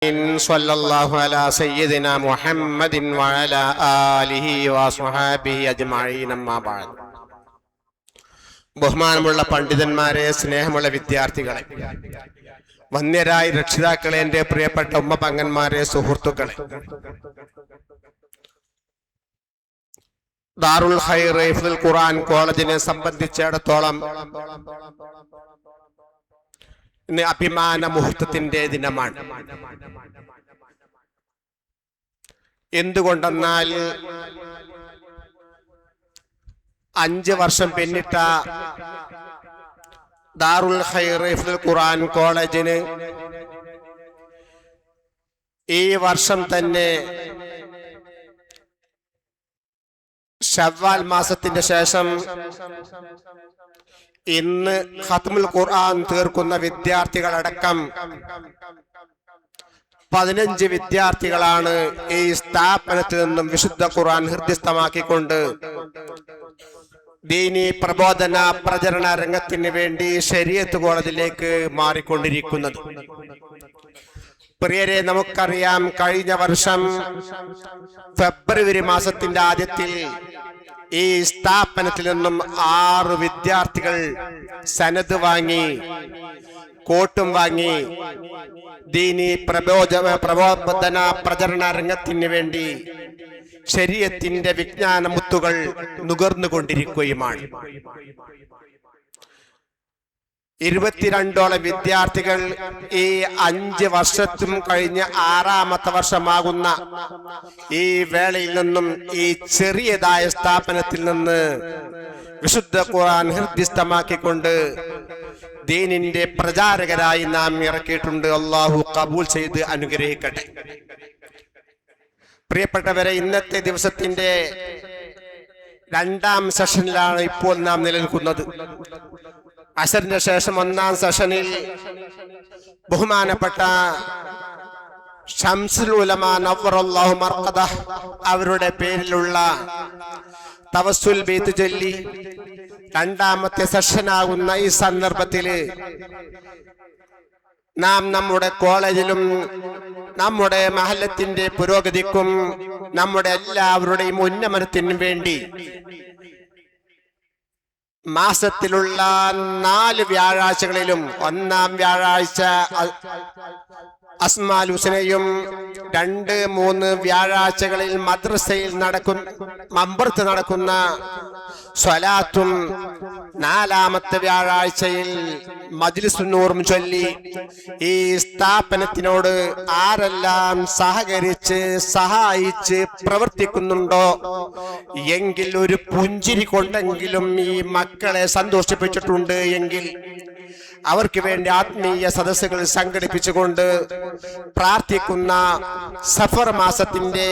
സല്ലല്ലാഹു അലാ സയ്യിദിനാ മുഹമ്മദിൻ വഅലാ ആലിഹി വസ്വഹാബിഹി അജ്മഈൻ. അമ്മാ ബഅദ്. ബഹുമാനമുള്ള പണ്ഡിതന്മാരെ, സ്നേഹമുള്ള വിദ്യാർത്ഥികളെ, വന്യരായ രക്ഷിതാക്കളെ, എൻ്റെ പ്രിയപ്പെട്ട ഉമ്മ പങ്ങന്മാരെ, സുഹൃത്തുക്കളെ, ദാറുൽ ഖൈർ ഹിഫ്ദുൽ ഖുർആൻ കോളേജിനെ സംബന്ധിച്ചിടത്തോളം ഇന്ന് അഭിമാന മുഹൂർത്തത്തിന്റെ ദിനമാണ്. എന്തുകൊണ്ടെന്നാൽ 5 വർഷം പിന്നിട്ട ദാറുൽ ഖൈർ ഹിഫ്ദുൽ ഖുർആൻ കോളേജിന് ഈ വർഷം തന്നെ ശവ്വാൽ മാസത്തിന്റെ ശേഷം ഇന്ന് ഖത്മുൽ ഖുർആൻ തീർക്കുന്ന വിദ്യാർത്ഥികളടക്കം 15 വിദ്യാർത്ഥികളാണ് ഈ സ്ഥാപനത്തിൽ നിന്നും വിശുദ്ധ ഖുർആൻ ഹൃദ്യസ്ഥമാക്കിക്കൊണ്ട് ദീനി പ്രബോധന പ്രചരണ രംഗത്തിന് വേണ്ടി ശരീഅത്ത് കോളേജിലേക്ക് മാറിക്കൊണ്ടിരിക്കുന്നത്. പ്രിയരെ, നമുക്കറിയാം, കഴിഞ്ഞ വർഷം ഫെബ്രുവരി മാസത്തിന്റെ ആദ്യത്തിൽ ഈ സ്ഥാപനത്തിൽ നിന്നും 6 വിദ്യാർത്ഥികൾ സനദ് വാങ്ങി, കോട്ടും വാങ്ങി ദീനി പ്രബോധന പ്രചരണ രംഗത്തിന് വേണ്ടി ശരീഅത്തിന്റെ വിജ്ഞാന മുത്തുകൾ നുകർന്നുകൊണ്ടിരിക്കുകയുമാണ്. 22ഓളം വിദ്യാർത്ഥികൾ ഈ 5 വർഷത്തും കഴിഞ്ഞ് 6ാമത്തെ വർഷമാകുന്ന ഈ വേളയിൽ നിന്നും ഈ ചെറിയതായ സ്ഥാപനത്തിൽ നിന്ന് വിശുദ്ധ ഖുർആൻ ഹൃദ്യസ്ഥമാക്കിക്കൊണ്ട് ദീനിന്റെ പ്രചാരകരായി നാം ഇറക്കിയിട്ടുണ്ട്. അള്ളാഹു കബൂൽ ചെയ്ത് അനുഗ്രഹിക്കട്ടെ. പ്രിയപ്പെട്ടവരെ, ഇന്നത്തെ ദിവസത്തിന്റെ 2ാം സെഷനിലാണ് ഇപ്പോൾ നാം നിലനിൽക്കുന്നത്. അസറിന് ശേഷം 1ാം സെഷനിൽ ബഹുമാനപ്പെട്ട ശംസുൽ ഉലമാ നവ്വറല്ലാഹു മർഖദഹ് അവരുടെ പേരിലുള്ള തവസ്സുൽ ബൈത്ത് ചൊല്ലി 2ാമത്തെ സെഷനാകുന്ന ഈ സന്ദർഭത്തിൽ നാം നമ്മുടെ കോളേജിലും നമ്മുടെ മഹല്ലത്തിന്റെ പുരോഗതിക്കും നമ്മുടെ എല്ലാവരുടെയും ഉന്നമനത്തിനും വേണ്ടി മാസത്തിലുള്ള 4 വ്യാഴാഴ്ചകളിലും 1ാം വ്യാഴാഴ്ച അസ്മാൽ ഹുസ്നയും 2, 3 വ്യാഴാഴ്ചകളിൽ മദ്രസയിൽ മമ്പർത്ത് നടക്കുന്ന സ്വലാത്തും 4ാമത്തെ വ്യാഴാഴ്ചയിൽ മജ്ലിസുൻ നൂറും ചൊല്ലി ഈ സ്ഥാപനത്തിനോട് ആരെല്ലാം സഹകരിച്ച് സഹായിച്ച് പ്രവർത്തിക്കുന്നുണ്ടോ എങ്കിൽ ഒരു പുഞ്ചിരി കൊണ്ടെങ്കിലും ഈ മക്കളെ സന്തോഷിപ്പിച്ചിട്ടുണ്ട് എങ്കിൽ അവർക്ക് വേണ്ടി ആത്മീയ സദസ്സുകൾ സംഘടിപ്പിച്ചുകൊണ്ട് പ്രാർത്ഥിക്കുന്ന സഫർ മാസത്തിന്റെ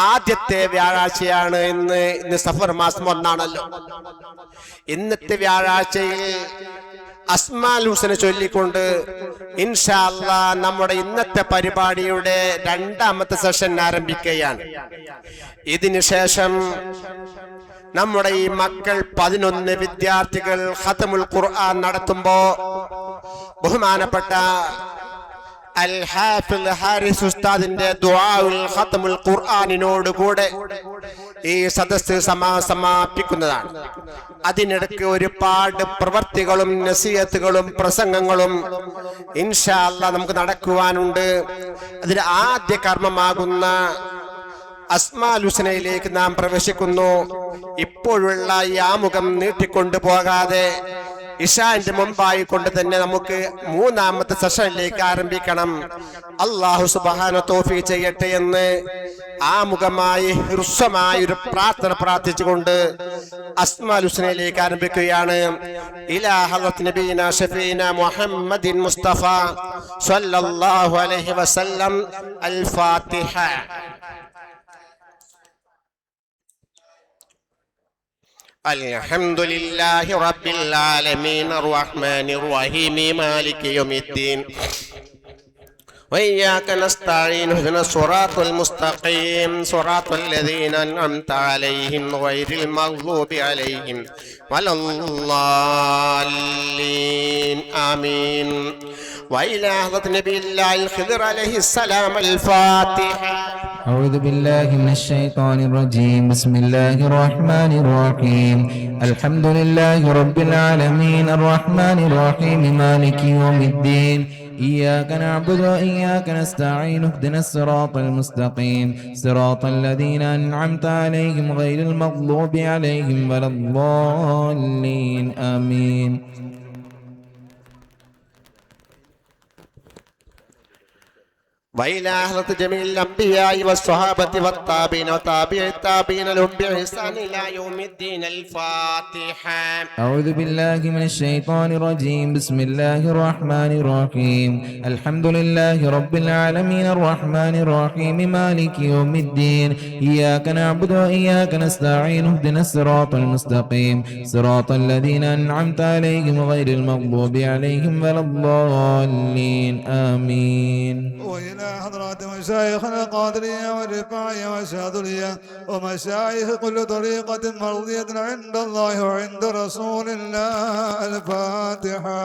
ആദ്യത്തെ വ്യാഴാഴ്ചയാണ് ഇന്ന് സഫർ മാസം 1ആണല്ലോ. ഇന്നത്തെ വ്യാഴാഴ്ചയിൽ അസ്മാൽ ഹുസ്ന ചൊല്ലിക്കൊണ്ട് ഇൻഷാ അല്ലാഹ് നമ്മുടെ ഇന്നത്തെ പരിപാടിയുടെ 2ാമത്തെ സെഷൻ ആരംഭിക്കുകയാണ്. ഇതിനുശേഷം നമ്മുടെ ഈ മക്കൾ 11 വിദ്യാർത്ഥികൾ ഖത്മുൽ ഖുർആൻ നടത്തുമ്പോ ബഹുമാനപ്പെട്ട അൽ ഹാഫിദ് ഹാരിസ് ഉസ്താദിന്റെ ദുആഉൽ ഖത്മുൽ ഖുർആനിനോട് കൂടെ ഈ സദസ്സ് സമാപിക്കുന്നതാണ്. അതിനിടയ്ക്ക് ഒരുപാട് പ്രവർത്തികളും നസീഹത്തുകളും പ്രസംഗങ്ങളും ഇൻഷാ അല്ലാഹ് നമുക്ക് നടക്കുവാനുണ്ട്. അതിൽ ആദ്യ കർമ്മമാകുന്ന അസ്മാൽ ഹുസ്നയിലേക്ക് നാം പ്രവേശിക്കുന്നു. ഇപ്പോഴുള്ള ഈ ആമുഖം നീട്ടിക്കൊണ്ടു പോകാതെ ഇശാന്റെ മുമ്പായി കൊണ്ട് തന്നെ നമുക്ക് 3ാമത്തെ സെഷനിലേക്ക് ആരംഭിക്കണം. അല്ലാഹു സുബ്ഹാനഹു തൗഫീഖ് ചെയ്യട്ടെ എന്ന് ആമുഖമായി ഹൃസ്വമായ ഒരു പ്രാർത്ഥന പ്രാർത്ഥിച്ചുകൊണ്ട് അസ്മാൽ ഹുസ്നയിലേക്ക് ആരംഭിക്കുകയാണ്. ഇലാ ഹളറത്ത് നബീന ഷഫീന മുഹമ്മദിൻ മുസ്തഫ സ്വല്ലല്ലാഹു അലൈഹി വസല്ലം. അൽ ഫാത്തിഹ. الحمد لله رب العالمين الرحمن الرحيم مالك يوم الدين وإياك نستعين اهدنا الصراط المستقيم صراط الذين أنعمت عليهم غير المغضوب عليهم ولا الضالين آمين. وإلى حضرة نبي الله الخضر عليه السلام. الفاتحة. أعوذ بالله من الشيطان الرجيم. بسم الله الرحمن الرحيم. الحمد لله رب العالمين الرحمن الرحيم مالك يوم الدين. إياك نعبد وإياك نستعين. اهدنا الصراط المستقيم صراط الذين أنعمت عليهم غير المغضوب عليهم ولا الضالين آمين. وإلى حضرة جميع الأنبياء والصحابة والتابعين وتابع التابعين لهم بإحسان إلى يوم الدين. الفاتحة. أعوذ بالله من الشيطان الرجيم. بسم الله الرحمن الرحيم. الحمد لله رب العالمين الرحمن الرحيم مالك يوم الدين. إياك نعبد وإياك نستعين. اهدنا الصراط المستقيم صراط الذين أنعمت عليهم غير المغضوب عليهم ولا الضالين آمين. وإلى حضرات مشايخنا القادرية والرفاعية والشاذلية ومشايخ كل طريقة مرضية عند الله وعند رسول الله. الفاتحة.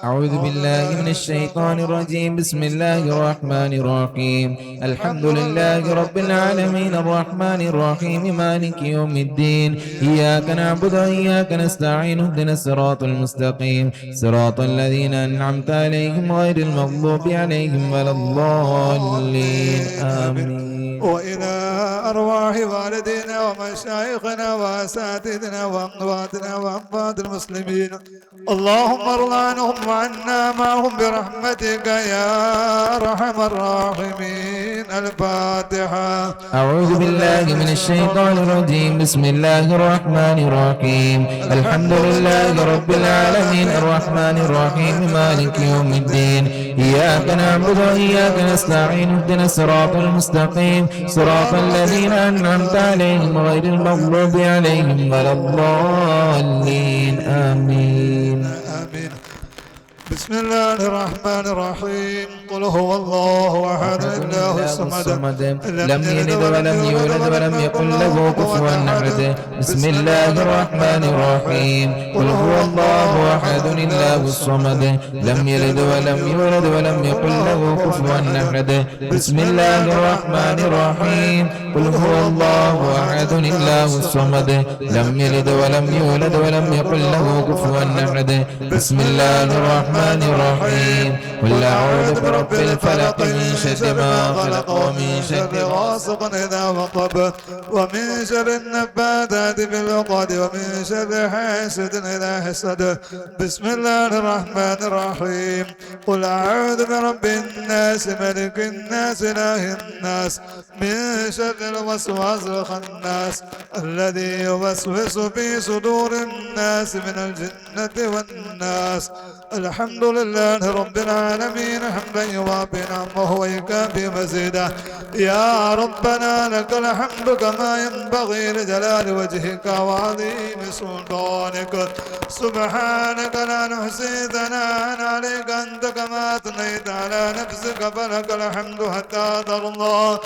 أعوذ بالله من الشيطان الرجيم. بسم الله الرحمن الرحيم. الحمد لله رب العالمين الرحمن الرحيم مالك يوم الدين. إياك نعبد وإياك نستعين. اهدنا الصراط المستقيم صراط الذين أنعمت عليهم غير المغضوب عليهم ولا الضالين آمين. وإلى أرواح والدينا ومشايخنا وأساتذتنا وأمواتنا وأموات المسلمين اللهم ارض عنهم وعنا معهم برحمتك يا أرحم الراحمين. الفاتحة. أعوذ بالله من الشيطان الرجيم. بسم الله الرحمن الرحيم. الحمد لله رب العالمين الرحمن الرحيم مالك يوم الدين. إياك نعبد وإياك نستعين. اهدنا الصراط المستقيم صراط الذين أنعمت عليهم غير المغضوب عليهم ولا الضالين آمين. آمين. بسم الله الرحمن الرحيم. قل هو الله أحد الله الصمد لم يلد ولم يولد ولم يكن له كفوا أحد. بسم الله الرحمن الرحيم. قل هو الله أحد الله الصمد لم يلد ولم يولد ولم يكن له كفوا أحد. بسم الله الرحمن الرحيم. قل هو الله أحد الله الصمد لم يلد ولم يولد ولم يكن له كفوا أحد. بسم الله الرحمن الرحيم. قل أعوذ برب الفلق من شر ما خلق ومن شر غاسق إذا وقب ومن شر النباتات في العقد ومن شر حاسد إذا حسد. بسم الله الرحمن الرحيم. قل أعوذ برب الناس ملك الناس إله الناس من شر الوسواس الخناس الذي يوسوس في صدور الناس من الجنة والناس. الحمد لله رب العالمين حمدا يوافي نعمه ويكافي مزيدا. يا ربنا لك الحمد كما ينبغي لجلال وجهك وعظيم سلطانك. سبحانك لا نحصي ثناء عليك أنت كما أثنيت على نفسك فلك الحمد حتى ترضى.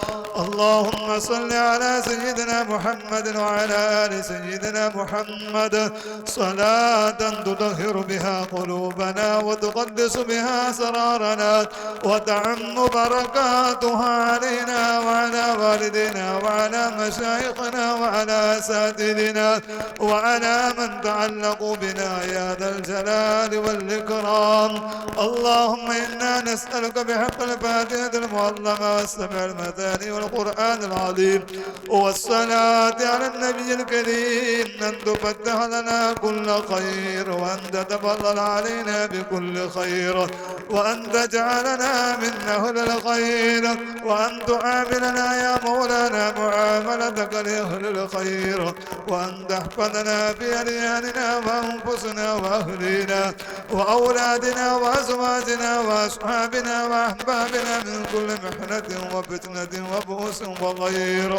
اللهم صل على سيدنا محمد وعلى آل سيدنا محمد صلاة تطهر بها قلوبنا وتقدس بها سرارنا وتعم بركاتها علينا وعلى والدينا وعلى مشايخنا وعلى أساتذتنا وعلى من تعلقوا بنا يا ذا الجلال والإكرام. اللهم إنا نسألك بحق الفاتحة المعظمة والسبع المثاني والقرآن العظيم والصلاة على النبي الكريم أن تفتح لنا كل خير وأن تتفضل علينا بكل خير وأن تجعلنا من أهل الخير وأن تعاملنا يا مولانا معاملتك لأهل الخير وأن تحفظنا في أدياننا وأنفسنا وأهلنا وأولادنا وأزواجنا وأصحابنا وأحبابنا من كل محنة وفتنة وبؤس وغير.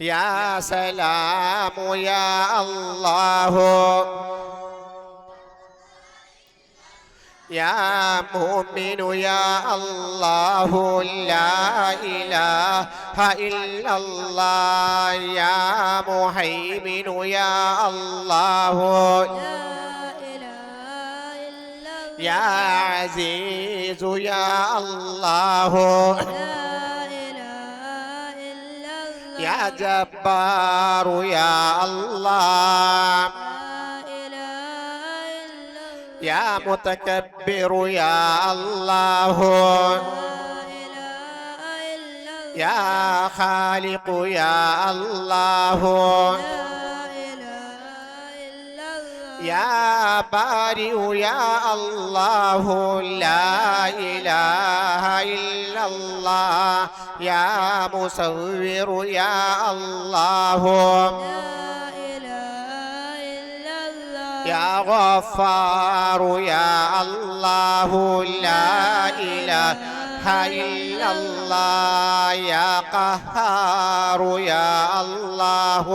يا سلام يا الله يا مؤمن يا الله لا إله إلا الله يا مهيمن يا الله يا عزيز يا الله يا جبار يا الله يا متكبر يا الله يا خالق يا الله يا بارئ يا الله لا إله إلا الله يا مصور يا الله يا غفار يا الله لا إله إلا الله يا قهار يا الله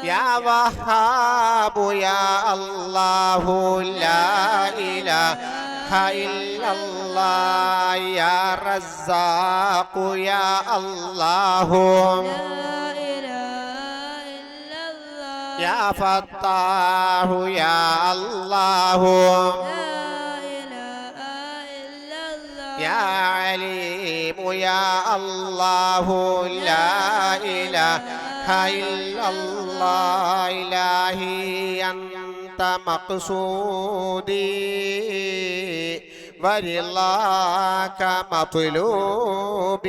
يا وهاب يا الله لا إله إلا الله يا رزاق يا الله يا فتاح يا الله يا عليم يا الله لا إله إلا الله إلهي أنت مقصودي ورضاك مطلوبي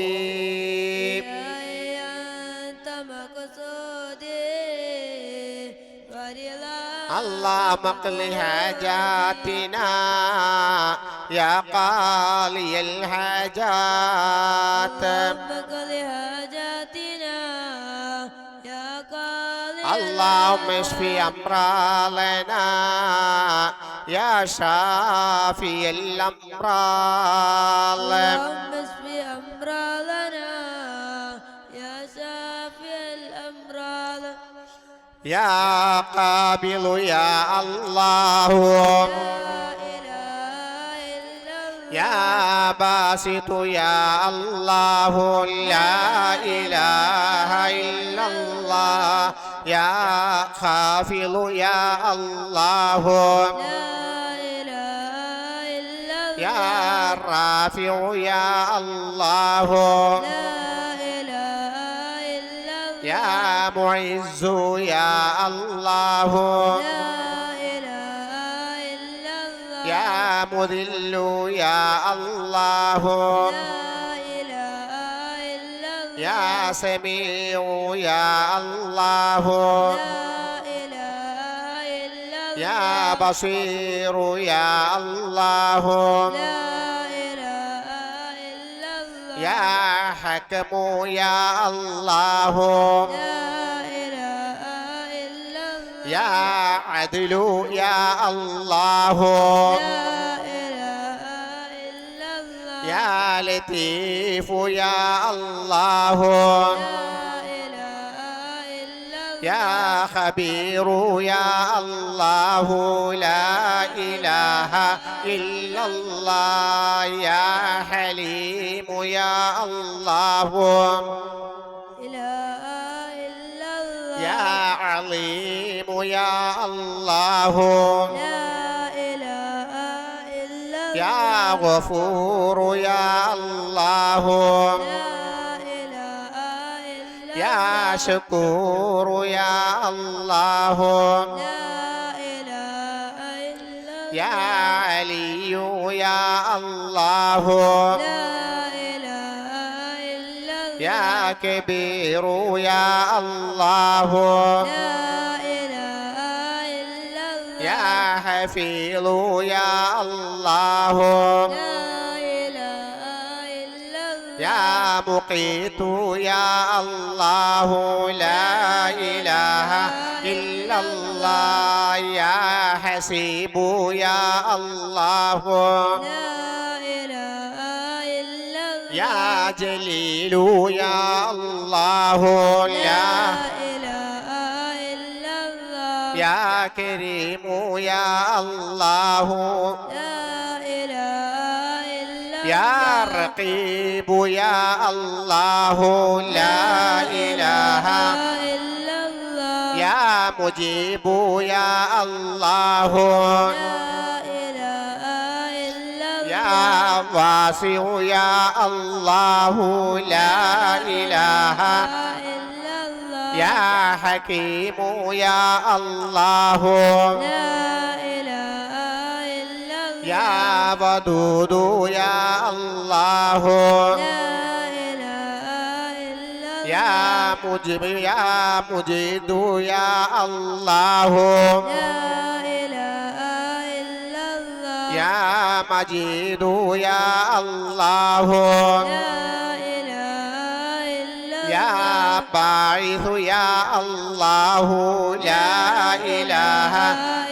اللهم اقض حاجاتنا يا قاضي الحاجات اللهم اشف امراضنا يا شافي الامراض اللهم اشف امراضنا يا شافي الامراض يا قابل يا الله يا باسط يا الله لا إله إلا الله يا خافض يا الله يا رافع يا الله يا معز يا الله يا مذل يا الله يا سميع يا الله يا بصير يا الله يا حكم يا الله يا عدل يا الله يا لطيف يا الله يا خبير يا الله لا إله إلا الله يا حليم يا الله يا عظيم يا الله يا غفور يا الله يا شكور يا الله يا علي يا الله يا كبير يا الله يا حفيظ يا الله يا مقيت يا الله لا إله إلا الله يا حسيب يا الله يا يا جليل يا الله لا إله إلا الله يا كريم يا الله لا إله إلا يا الله رقيب يا الله لا إله إلا الله يا مجيب يا الله لا إله إلا الله يا واسع يا الله لا إله إلا الله يا حكيم يا الله لا إله إلا الله يا ودود يا الله لا إله إلا الله يا مجيب يا مجيد يا الله لا إله إلا الله يا مجيد يا الله لا إله إلا الله يا باعث يا الله لا إله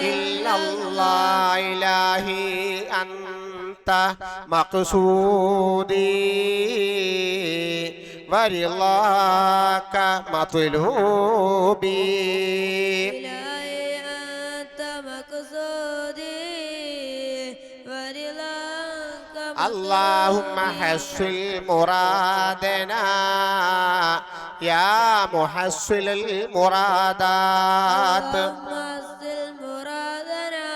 إلا الله إلهي أنت مقصودي ورضاك مطلوبي إلهي أنت مقصودي ورضاك اللهم حصل مرادنا يا محصل المرادات محصل مرادنا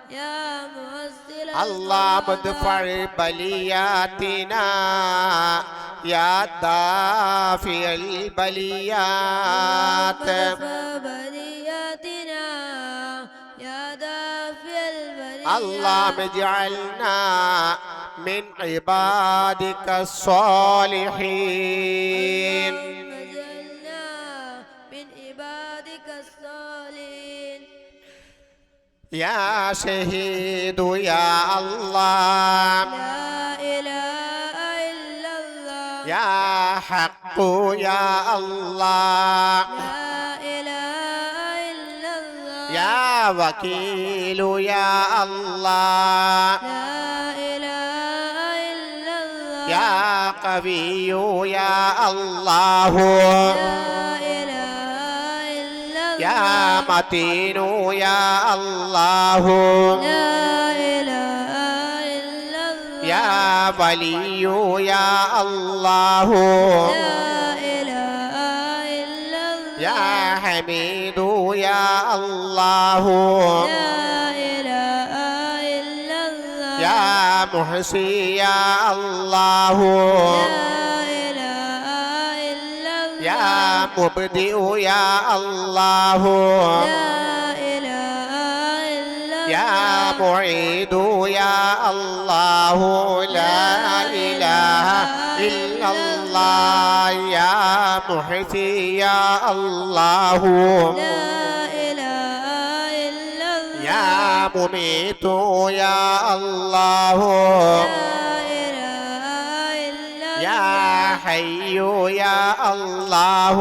يا محصل اللهم ادفع بلياتنا يا دافع البليات بلياتنا يا دافع البليات اللهم اجعلنا من عبادك الصالحين اللهم اجعلنا من عبادك الصالحين يا شهيد يا الله لا إله إلا الله يا حق يا الله لا إله إلا الله يا وكيل يا الله لا إله إلا الله يا قوي يا الله لا إله إلا الله يا متين يا الله لا إله إلا الله يا ولي يا الله لا إله إلا الله يا حميد يا الله لا إله إلا الله يا محصي يا الله لا إله إلا الله يا مبدئ يا الله لا إله إلا الله يا معيد يا الله لا إله إلا الله يا محيي يا الله لا إله إلا الله يا مميت يا الله لا إله إلا الله يا حي يا الله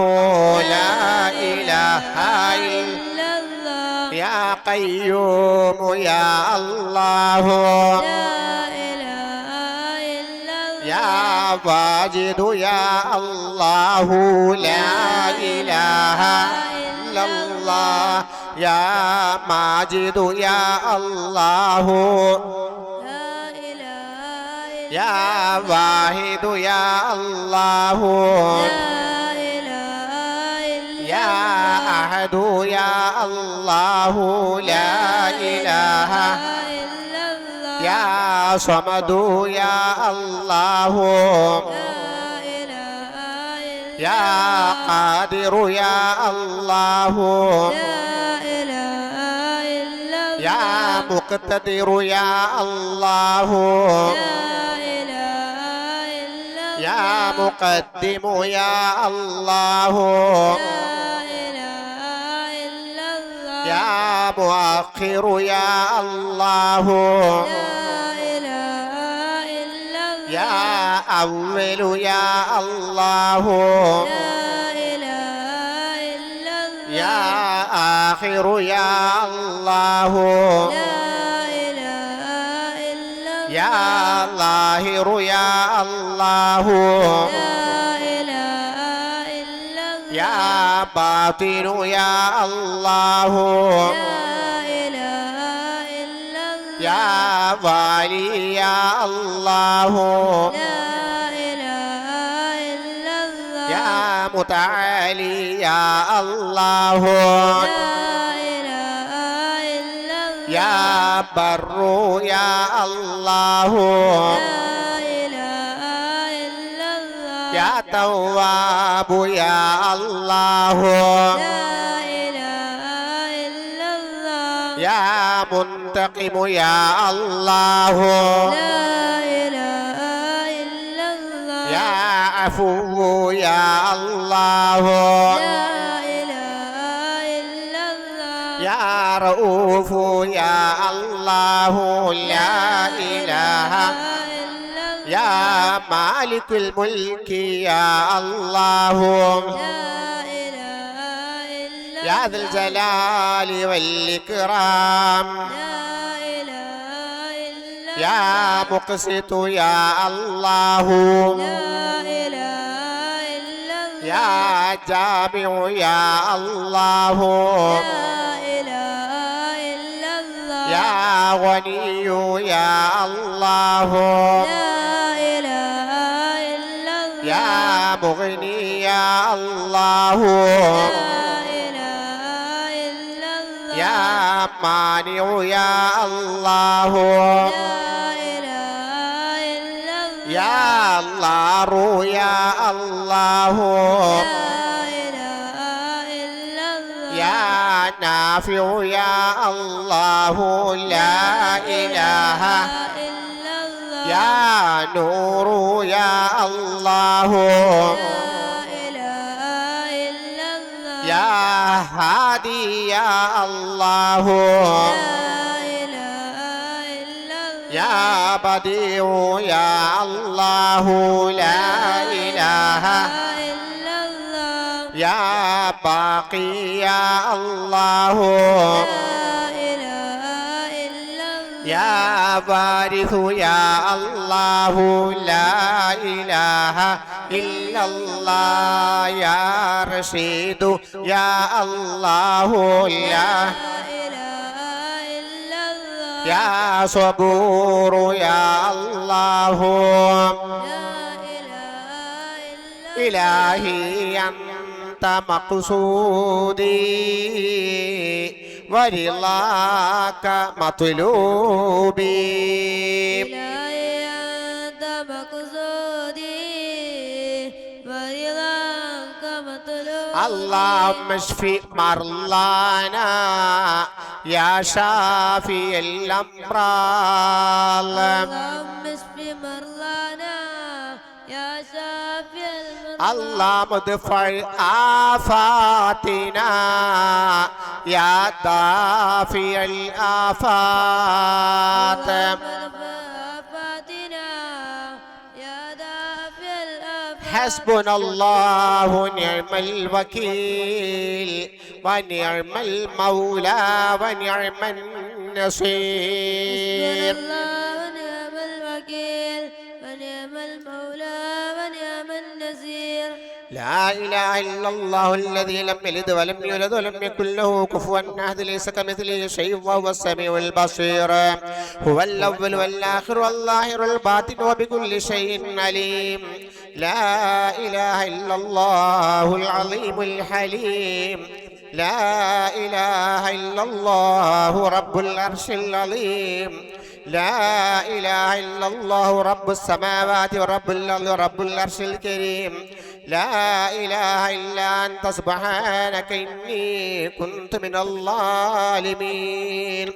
لا إله إلا إلا الله يا قيوم يا الله لا إله إلا الله يا واجد يا الله لا إله إلا الله يا ماجد يا الله لا إله إلا يا واحد يا الله لا إله إلا يا أحد يا الله لا إله إلا الله يا صمد يا الله لا إله إلا يا قادر يا الله لا إله إلا الله يا مقتدر يا الله لا إله إلا الله يا مقدم يا الله لا إله إلا الله يا مؤخر يا الله لا إله إلا الله يا أول يا الله لا إله إلا الله يا آخر يا الله لا إله إلا الله يا يا ظاهر يا الله لا إله إلا الله يا باطن يا الله لا إله إلا الله يا والي يا الله لا إله إلا الله يا متعالي يا الله لا إله إلا الله يا بر يا الله لا إله إلا الله يا تواب يا الله لا إله إلا الله يا منتقم يا الله لا إله إلا الله يا عفو يا الله لا إله إلا الله يا رؤوف يا الله لا إله إلا الله يا مالك الملك يا الله لا إله إلا يا ذا الجلال والإكرام لا إله إلا يا مقسط يا الله لا إله إلا الله يا جامع يا الله لا إله إلا الله يا غني يا الله لا إله إلا الله يا مغني يا الله لا إله إلا الله يا مانع يا الله لا إله إلا الله يا الله يا الله لا إله إلا الله يا نافع يا الله لا إله إلا الله يا نور يا الله لا إله إلا الله يا هادي يا الله لا إله إلا الله يا بديع يا الله لا إله إلا الله يا باقي يا الله لا إله إلا الله يا وارث يا الله لا إله إلا الله يا رشيد يا الله لا إله إلا الله يا صبور يا الله لا إله إلا إلهي أنت مقصودي ورضاك مطلوبي إلهي أنت مقصودي ورضاك مطلوبي اللهم اشف مرضانا يا شافي الأمراض اللهم اشف مرضانا يا شافي المرضى اللهم ادفع آفاتنا يا دافع الآفات آفاتنا يا دافع الآفات حسبنا الله ونعم الوكيل ونعم المولى ونعم النصير الله ونعم الوكيل ونعم المولى ونعم النصير لا إله إلا الله الذي لم يلد ولم يولد ولم يكن له كفوا أحد ليس كمثله شيء وهو السميع البصير هو الأول والآخر والظاهر الباطن وبكل شيء عليم لا إله إلا الله العظيم الحليم لا إله إلا الله رب العرش العظيم لا إله إلا الله رب السماوات ورب الأرض ورب العرش الكريم لا إله إلا أنت سبحانك إني كنت من الظالمين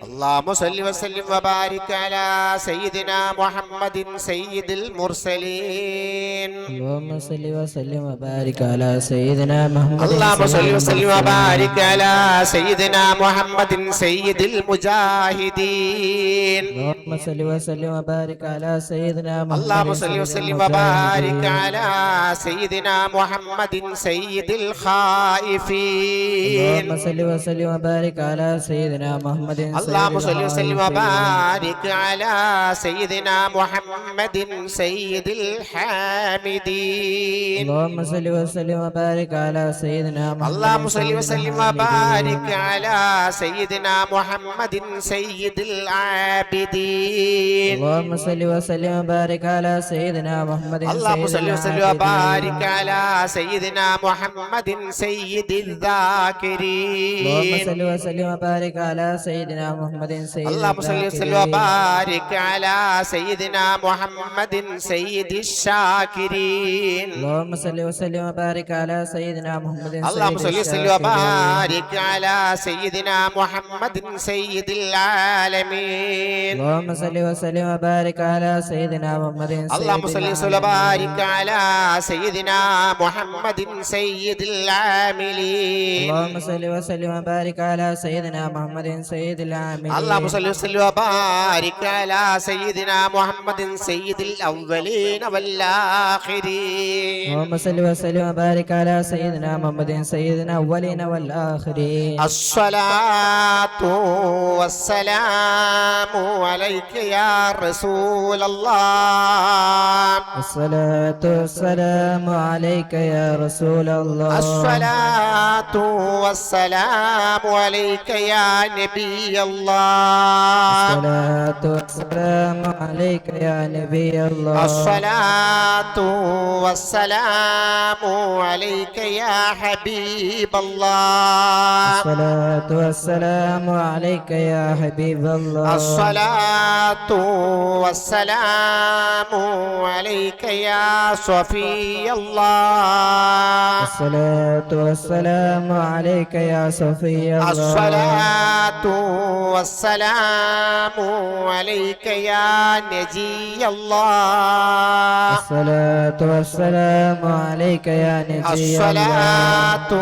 اللهم صل وسلم وبارك على سيدنا محمد سيد المرسلين اللهم صل وسلم وبارك على سيدنا محمد اللهم صل سيد وسلم وبارك على سيدنا محمد سيد المجاهدين اللهم صل وسلم وبارك على سيدنا محمد اللهم صل سيد وسلم وبارك المجاهدين. على سيدنا محمد سيد الخائفين اللهم صل وسلم وبارك على سيدنا محمد اللهم صل وسلم وبارك على سيدنا محمد سيد الحامدين اللهم صل وسلم وبارك على سيدنا محمد اللهم صل وسلم وبارك على سيدنا محمد سيد العابدين اللهم صل وسلم وبارك على سيدنا محمد اللهم صل وسلم وبارك على سيدنا محمد سيد الذاكرين اللهم صل وسلم وبارك على سيدنا محمد سيد اللهم صل وسلم وبارك على سيدنا محمد سيد الشاكرين اللهم صل وسلم وبارك على سيدنا محمد اللهم صل وسلم وبارك على سيدنا محمد سيد العالمين اللهم صل وسلم وبارك على سيدنا محمد اللهم صل وسلم وبارك على سيدنا محمد سيد العاملين اللهم صل وسلم وبارك على سيدنا محمد سيد العاملين اللهم صل وسلم وبارك على سيدنا محمد سيد الأولين والآخرين اللهم صل وسلم وبارك على سيدنا محمد سيد الأولين والآخرين الصلاة والسلام عليك يا رسول الله الصلاة والسلام عليك يا رسول الله الصلاة والسلام عليك يا نبي الله الصلاة والسلام عليك يا نبي الله الصلاة والسلام عليك يا حبيب الله الصلاة والسلام عليك يا حبيب الله الصلاة والسلام عليك يا صفي الله الصلاة والسلام عليك يا صفي الله الصلاة والسلام عليك يا نجي الله الصلاة والسلام عليك يا نبي الله الصلاة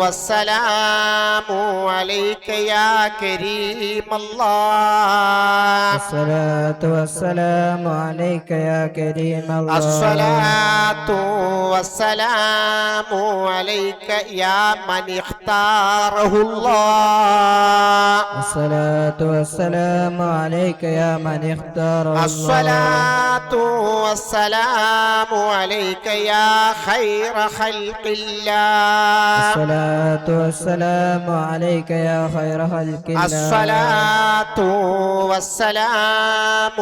والسلام عليك يا كريم الله الصلاة والسلام عليك يا كريم الله الصلاة والسلام عليك يا من اختاره الله الصلاة والسلام عليك يا من اختار الله الصلاة والسلام عليك يا خير خلق الله الصلاة والسلام عليك يا خير خلق الله الصلاة والسلام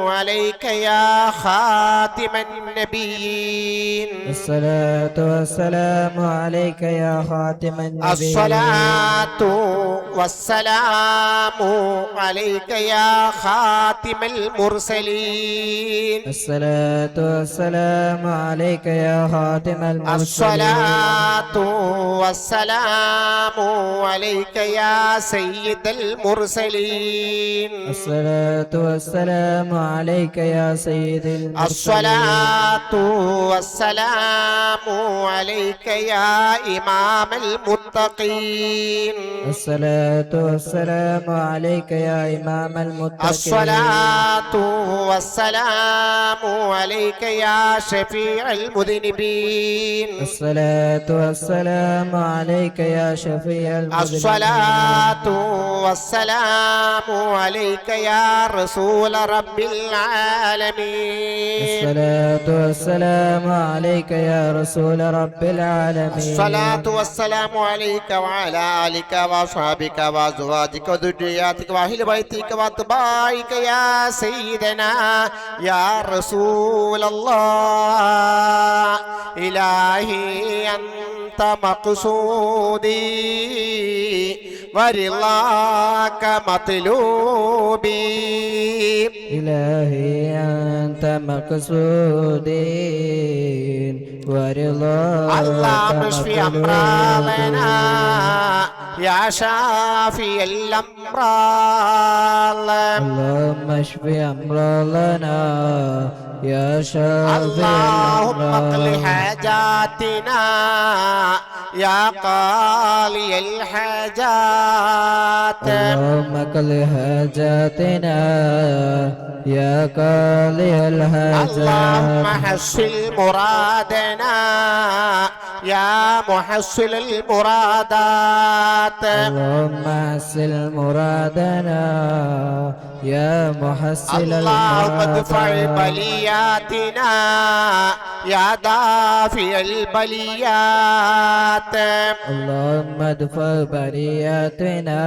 عليك يا خاتم النبيين الصلاة والسلام عليك يا خاتم النبيين الصلاة والسلام عليك يا خاتم المرسلين الصلاة والسلام عليك يا خاتم المرسلين الصلاة والسلام عليك يا سيد المرسلين الصلاة والسلام عليك يا سيد المرسلين الصلاة والسلام عليك يا إمام المتقين الصلاة والسلام عليك يا إمام المتقين الصلاة والسلام عليك يا شفيع المذنبين الصلاة والسلام عليك يا شفيع المذنبين الصلاة والسلام عليك يا رسول رب العالمين الصلاة والسلام عليك يا رسول رب العالمين الصلاة والسلام عليك وعلى آلك وأصحابك وأزواجك وذرياتك وأهل بيتك وأتباعك يا سيدنا يا رسول الله إلهي أنت مقصودي ورضاك مطلوبي إلهي أنت مقصودي ورضاك اللهم اشف أمراضنا مطلوبي يا شافي الأمراض اللهم اشف أمراضنا يا شافي اللهم اقض الأمراض حاجاتنا يا قاضي الحاجات اللهم اقض حاجاتنا يا قاضي الحاجات اللهم حصل مرادنا يا محصل المرادات اللهم حصل مرادنا يا محصل اللهم ادفع المرادات بلياتنا يا دافع البليات اللهم ادفع برياتنا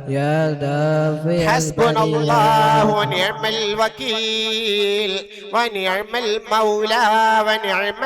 يا دافع حسبنا الله البريات ونعم الوكيل ونعم المولى ونعم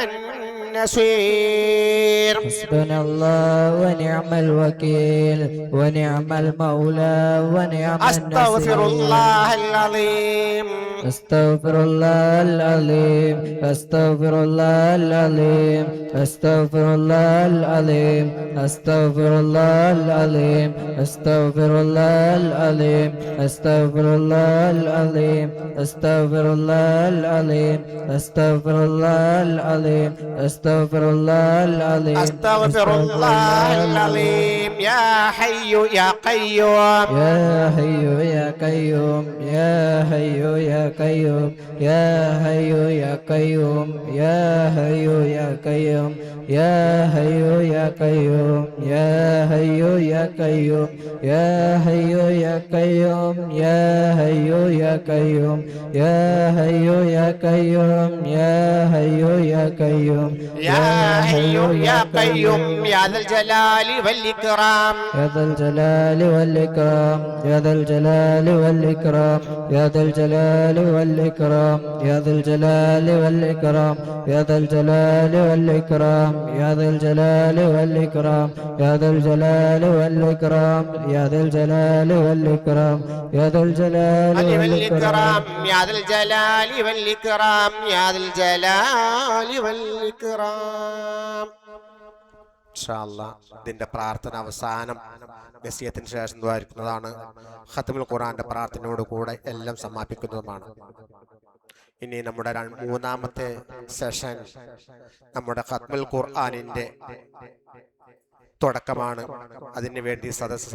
النصير حسبنا الله ونعم الوكيل ونعم المولى ونعم أستغفر النصير الله العظيم أستغفر الله العظيم أستغفر الله العظيم أستغفر الله العظيم أستغفر الله العظيم أستغفر الله العظيم أستغفر الله العظيم أستغفر الله العظيم أستغفر الله العظيم أستغفر الله العظيم أستغفر الله العظيم يا حي يا قيوم يا حي يا قيوم يا حي يا قيوم يا حي يا قيوم يا حي يا قيوم يا حي يا قيوم يا حي يا قيوم يا حي يا قيوم يا حي يا قيوم يا حي يا قيوم يا حي يا قيوم يا حي يا قيوم يا ذا الجلال والإكرام يا ذا الجلال والإكرام يا ذا الجلال والإكرام يا ذا الجلال والإكرام يا ذا الجلال والإكرام يا ذا الجلال والإكرام يا ذا الجلال والإكرام يا ذا الجلال والإكرام يا ذا الجلال والإكرام يا ذا الجلال والإكرام يا ذا الجلال والإكرام يا ذا الجلال والإكرام ഇൻഷാ അല്ലാഹ് ഇതിന്റെ പ്രാർത്ഥന അവസാനം വസിയത്തിന് ശേഷം ദ്വാരിക്കുന്നതാണ്. ഖത്മുൽ ഖുർആന്റെ പ്രാർത്ഥനയോട് കൂടെ എല്ലാം സമാപിക്കുന്നതുമാണ്. ഇനി നമ്മുടെ മൂന്നാമത്തെ സെഷൻ നമ്മുടെ ഖത്മുൽ ഖുർആനിന്റെ തുടക്കമാണ്. അതിനു വേണ്ടി സദസ്സ്